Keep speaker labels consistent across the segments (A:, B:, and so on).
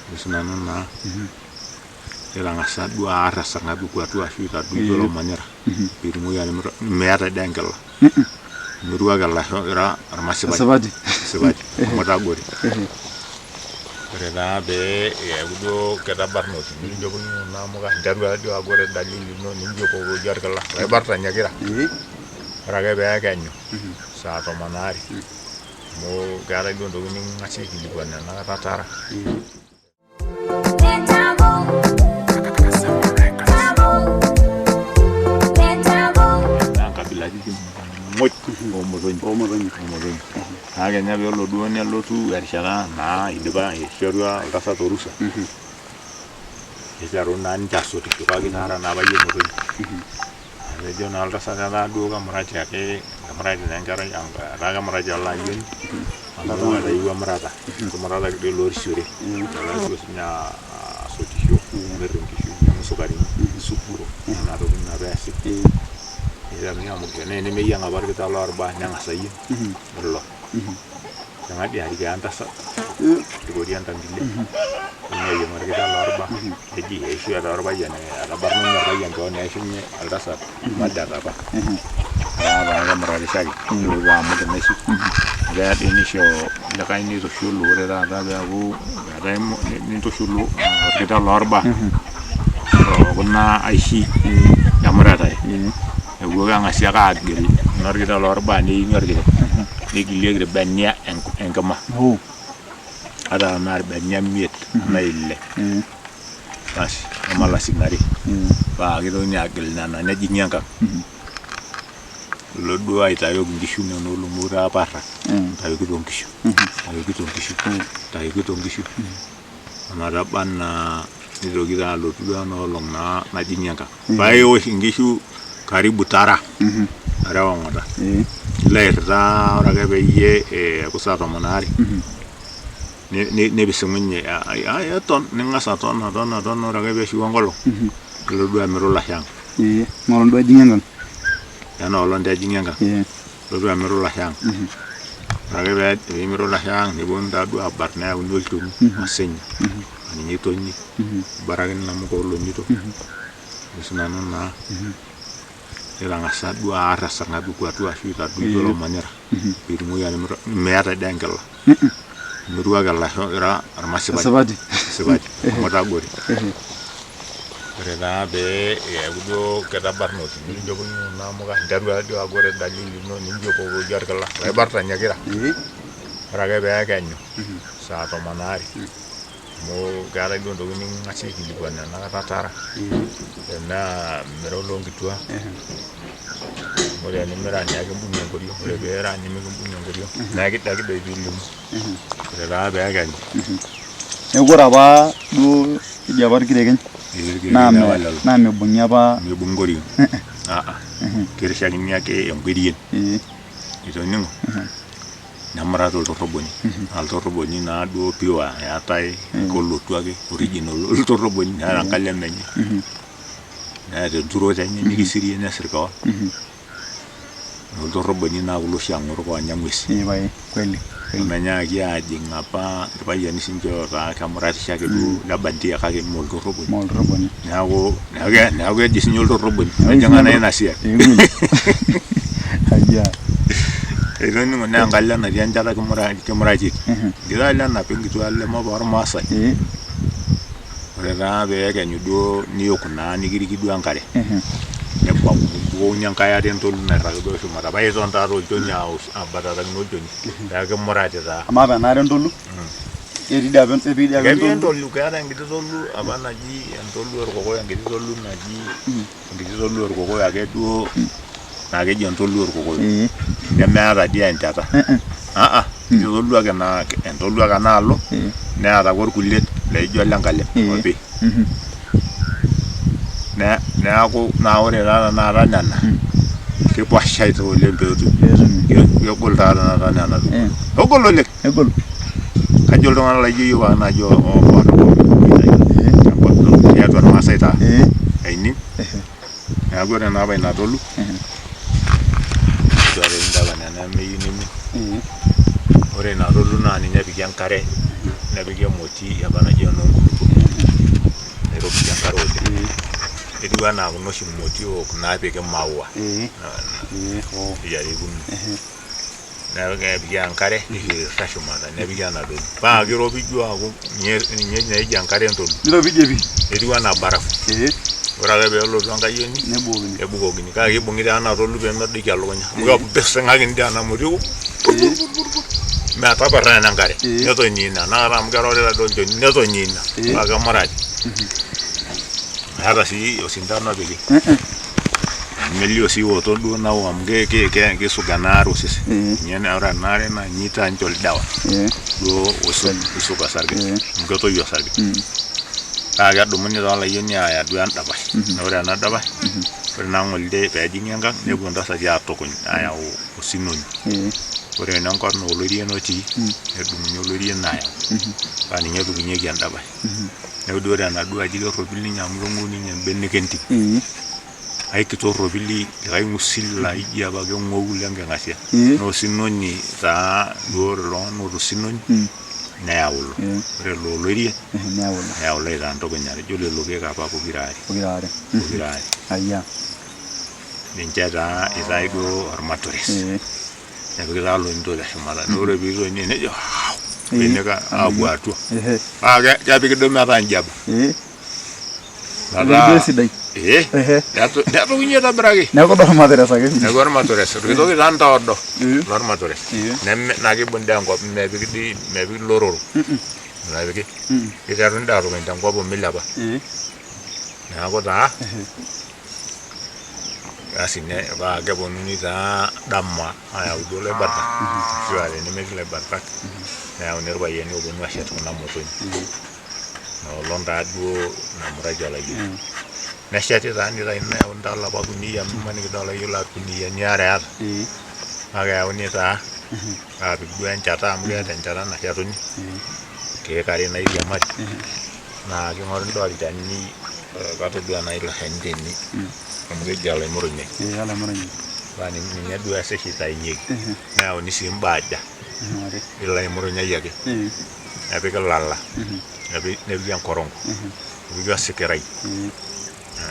A: Bisanano na ila ngasa dua rasa ngadu kwa tu ashuta du lo manyara birumu ya meata dengel nurua galla ira armasi
B: sabadi
A: mota gori rena be ya gudo kada barno ni jogo na mo ga darwa do agore dalili no ni joko go jar galla ay barta nyagira raga be ganyo sa to manari mo gara do ni ngasi ki gonna na ratara Haga nya lo dua nya lo tu ershana na ideba yeshorwa rasa torusa yesharo nan jaso tu kagi nara na baye mo ale jonal rasa na do ga maraja ke maraja ngara yang raga maraja la yun ana do da yuwa marata ko marata de lo risure la nya sotisho merum kishu sukari supuro na do na basi ya mi amu ne me yang abar kita lo arba nya ngasai berlo sangat di hari antas kemudian tanggil ini yang mereka dalam arba jadi isu ada arba ya ada barang arba yang kau ni isunya ada sat madar apa ada mereka lagi luar macam nasi lihat ini show lekai ini tu shulu ada aku ada ini tu shulu kita dalam arba kena isi yang mereka ya gua ngasih akad gitu mereka dalam arba ni ngerti Gili banya engkama. Ada nar banya miet na ille. Pas amala signari. Ba gitu nyagel nana na jinyanga. Lo dua ita yo ngishu no lo mura parra. Tayo gitu ngishu. Tayo gitu ngishu. Amara banna nido gira lo dua no long na jinyanga. Ba yo ngishu karibu tara. Ara wangada. Lairra ora ga beye ko sa to monari ne bisunye ya ton ninga sa ton ora ga be shi wangolo lo do amiro la yang
B: mo do jingan
A: ya no lo nda jingan lo do amiro la yang ora ga be amiro la yang ni bon da do abarna wol tum asenya ani ni to ni baragin na mo ko lo ni to bisunano na ila ngasa dua rasa ngadu kwa tu ashuta du lo manyara birumu ya meata dengel nurua galla ira armasi
B: sabadi
A: mota gori rena be ya gudo kada barno ni jogo na mo ga darwa do agore dalili no ni joko go jar galla ay barta nyagira raga be ganyo sa to manari mo gara do ni ngasi ki gonna na ratara na mero longi tua mo ya ni mera nya ga bunyo goriyo le be ra ni me bunyo goriyo na kita be bilum ra be ga
B: e gora ba do jabar kiregen na me bunya ba
A: me bungoriyo kirsha ni yake en godiyen ito ningo namara to roboni al to roboni na do piwa ya tai ko lutu age original to roboni na kalem nani na de duro tani ni siri na sirka to roboni na ulo shangoro ko nyamwis
B: bai kweli
A: manya ya jinga pa ba yani sinjo ra kamera shake du la bandi ka ke mol to roboni na go disinyo to roboni jangana na sia
B: aja
A: Ero ni ngona ngalla na dianjara kemura jik. Dira la na pingi to alle mo bar masa. Ore ra be ga nyudo ni okuna ni giri gidu ankare. Ne ba bo nyang kaya den to na ra do so mara ba yeso anta ro jonya abada da no joni. Da kemura jara.
B: Ama ba na den tolu. Eri da ben sebi da ben
A: tolu ka da ngi tolu abana ji en tolu ko ngi tolu na ji. Ngi tolu ko ya ke do na ge jon tolu ko ya mera dia entata yo lu aga na en lu aga na lo ne ara gor kulet le jo langale obi ne ako na ore na nana ke po shai to le bedu yo gol da na nana o gol le ka jol do la yo wa na jo o ko ya to ma saita ai ni ya gor na ba na tolu ore nda bana na me yinimi ore na rolu na ni nyabi yankare nepiki emoti apa naji enoonkulupuok nairopijie enkare oleng etiu anaa kuna oshi motiok naapiki maua ejarikino neeku kepiki enkare nikirra shumata nepiki enadolu paa kiropiju aaku ninye eji enkare entolu
B: niropijie pii
A: etiu anaa barafu ore ake peelotu enkayioni nebukokini kake kibung'i taa ena tolu peemedoiki elukunya amu kepising'akini taa ena moti metaperra ena enkare netonyie ina nakata amu kerorita duo olchoni netonyie ina paa kemurati eeta sii osindano opiki melio sii oto duo nao amu kisuga ena are osesen ninye ore ena are naa ninye itaa ninche oldawa duo oisuga osarge amu ketoyu osarge kake kedumuni toolayieni aaya duo endapash ore ena dapash ore naa ng'ole peejing'i enkang nepuo intasati aatukuny ayau osinoni ore enenkop naa olorien otii nedumuni olorien ayau paa ninye etukunyieki endapash neeku duo ore enaduo aji kerropil ninye amu keng'ou ninye mbenek entim aikitorropili likae ng'usil laa ijo apa keng'ou lenking'asia naa osinoni taa duo ore iltung'anak oota osinoni neyau ilo ore ilo olorien neyau ilo aitaa ntukunyar ijo lelo keek apa pokira are ninche taa itai duo ormatores nepiki taa lointo teshumata naa ore piitoni nejo benek aapuo atua paa kepiki duo metaa njaba
B: sidai
A: netukunyie aitobiraki
B: neeku duo ormatores ake
A: neeku ormatores orkitoki taa ntoodo lormatores naa kibung' dii enkop mepiki lororo napiki kiteruni dii aatukuny tenkop omilepa neeku taa asi paa keponunui taa dama ayau duo ilaibartak ashu aa tenemetii ilaibartak neyauni irpayiani ooponu aashet kuna motonyi inoolong taa duo namurati olayioni nesheti taa nitaini neyauni taa olapa kuniyia mimaniki taa olayiolo irkuniyiani are eeta kake eyauni taa aapik duo enchata amu keeta enchata nashetuni nkeek are nairiamari naa king'oruni taa olchani katodua naa ilo shani tene amu keji olaimurunyi paa ninye duo eesa oshi itainyieki neyauni sii mbaaja ilo aimurunyi ake nepiki ilala nepiki enkorongo nepiki osikirai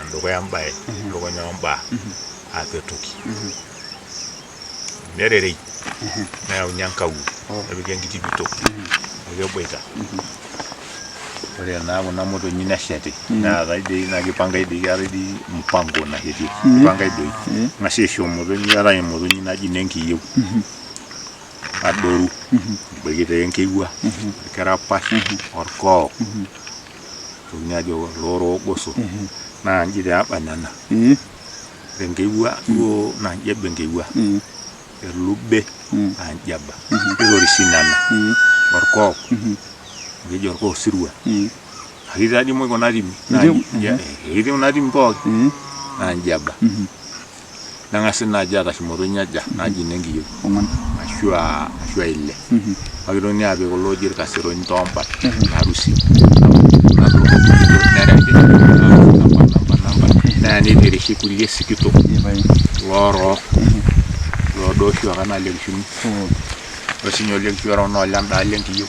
A: endukuya embaye lukunya ombaa apetoki nererei neyauni enkawuo nepiki enkiti bitok ekeboita ore naa kuna motonyi nesheti neetai dii naa kipangai dii keetai dii mpango nashetieki kipangai doi ng'asi aisho motonyi keetai emotonyi naji nenkiyieu adoru ebaiki taa enkeiwua orkirapash orkook tokini ajo looroogoso naa nji taa eba nena ore enkeiwua duo naa nji eba enkeiwua elube naa nji eba ketorisi nena orkook keji orkook sirua akiti taa dii moi kuna timi eketii kuna timi pooki naa nji eba neng'asi naaji aatash imotonyi aja naaji nenkiyieu ashu aa ile pakitoni aapik kulo oji irkasironi toombat harusi neya nitirishi kulie sikitok loorook loodo oshi ake naa lekishuni ore siinye olekishu orok naa olendaalo enkiyieu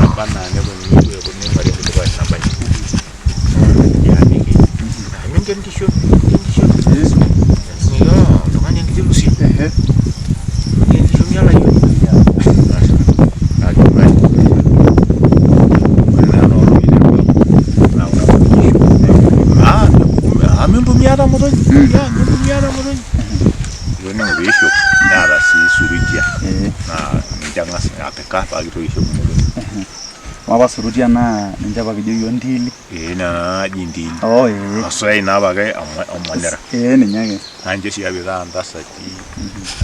A: naba naa neponunui duo ning'ori enkidipaash nabanji mincho nkishu oltung'ani enkiti lusi nkishu mialayiolo mintumiata motonyi yoning'o piishop neeta sii surutia naa ninche ang'as apika paakitoki aishop motonyi
B: apa surutia naa ninche apa kijo yiok ntiili
A: nena naaji ntiili osoi naa apake omonera
B: ninye ake
A: naa ninche oshi epikaa ntasati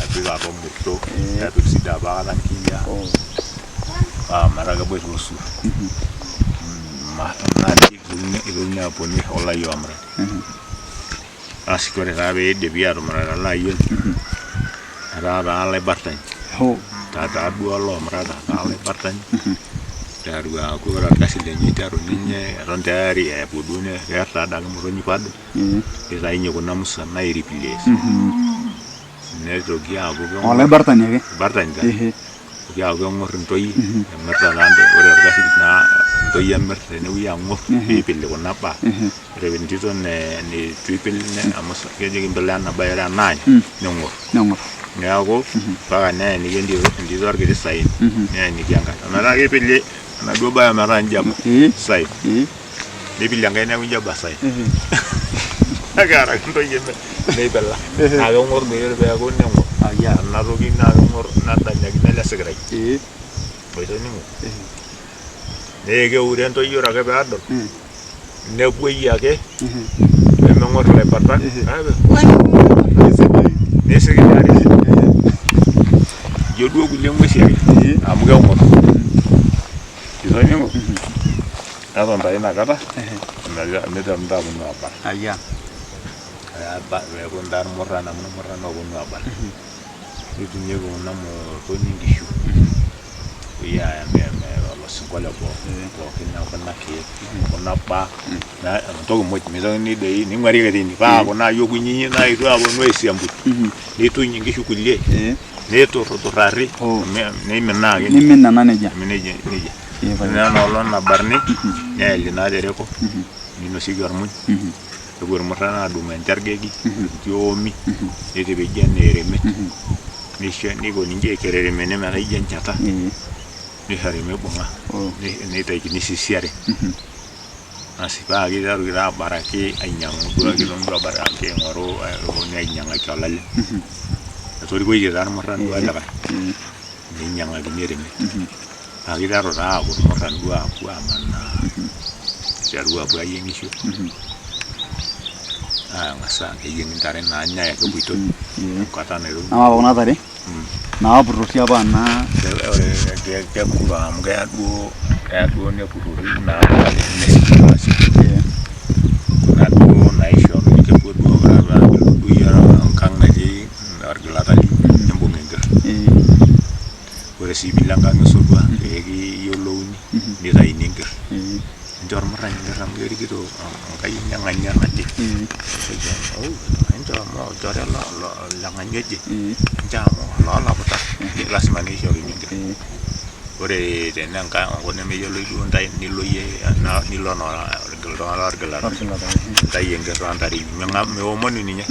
A: apik atua murto nepik sii dii apakata nkiyia paa metaa keboita osur naa ninche itokini aaponu aisho olayiok omurati asi ore taa peidipi aatumurat ele ayioni etaa taa laibartani taa duo loomurata taa laibartani iteru aaku ore orkasi lenye iteru ninye eton tayari epuo duo keer taa adake motonyi pado nitainye kuna musan naireplace netoki aaku
B: olaibartani ake
A: bartani taa itoki aaku keng'orr intoyie emirta taa ore orkasi naa ntoi emir tenewueji ang'or piipil kuna baa ore entito ne tuipil amu kejo kimpil ena bae ore enaany ning'or neeku mpaka neeniki entito orkiti sain neeniki enkae ometaa kipili enaduo bae ometaa njaba sain nipili enkae neeku njaba sain nekaraki ntoyie meipila naa keng'or meyiolo peeku ning'or ena toki naa keng'or nedanyakino ele sikirai oitoning'o nee keure ntoyie ore ake peedol nepuoi ake pemeng'or ilaipatak nesikitari ijo duo kulie ng'uesi ake amu keng'or itoning'o neton taa inakata miteru ntaa aponu abal peeku ntaa irmurran amu irmurran ooponu abal nitumieki kuna motonyi nkishu peyie aaya olosinko le boo pookin kuna keek kuna baa entoki muj mitokini doi ning'uari ake tine paa kuna ayiok kunyinyik naetuo aponu aisiambut nituny inkishu kulie niturruturrari neiminaa ake
B: nimin ena nejia
A: nena olong nabarni neeli naa tereko ninosieki ormuny nepuo irmurran adumu enchargegi nkiomi nitepeji enaa eremet niko ninche ekereremene metaa ijo enchata nishori mibung'a neitakini sisiare asi paa kiteru taa abaraki ainyang'u duo ake abaraki aing'oru ainyang'aki olale etorikoitie taa irmurran duo likae ninyang'akini eremet paa kiteru taa aaku irmurran duo apuo amanaa iteru apuo ayieng'isho ang'as keyieng'i ntare naanyai ake epuitoi enkata nairobi
B: amaa kuna tare naapurrosi apa naa
A: kepurro amu keya duo nepurrori naa naduo naisho kepuo duo enkang natii orgilata nimbung' enkerr ore sii piilo enkang esotwa peekiyiolouni nitaini enkerr nincho irmurran enkerr amu kerikito enkayioni eng'ania naje nincho amu olchore leng'ania oje nincho amu loolaputak lasima neishoruni enkerr ore tenenkae enkop nemeyioloi duo ntae nilo iyie nilo orgilata ntai enkerr oontare inyi miomonu ninye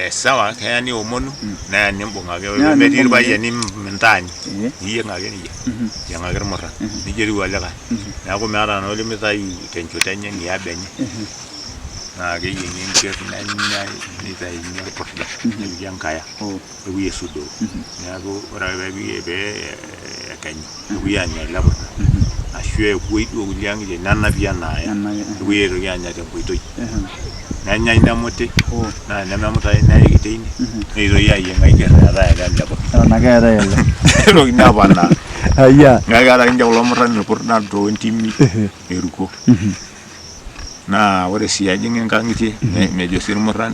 A: sawa keya niomonu neya nimbung' ake metii irpayiani mintaany niyieng' ake nejia yieng'aki irmurran nijia etiu olikae neeku meeta naa olimitayu tenchoto enye niaba enye naa keyieng'i enkerr nenyai nitaini orpurda nepiki enkaya nepuoi aisudoo neeku ore ake pee ekenyu nepuoi aanya ele purda ashu epuoi duo kulie ang'itie nenapi enaaya nepuoi aitoki aanya tenkoitoi nenyai nemuti naa nememutai neiki teine neitoi ayieng' ai kerr eetae ake ele purda
B: eton ake eetae ele
A: nitokini apanaa neeku keeta ake ninche kulo murran irpurdan toontimi eruko naa ore sii ejing'i nkang'itie mejo sii irmurran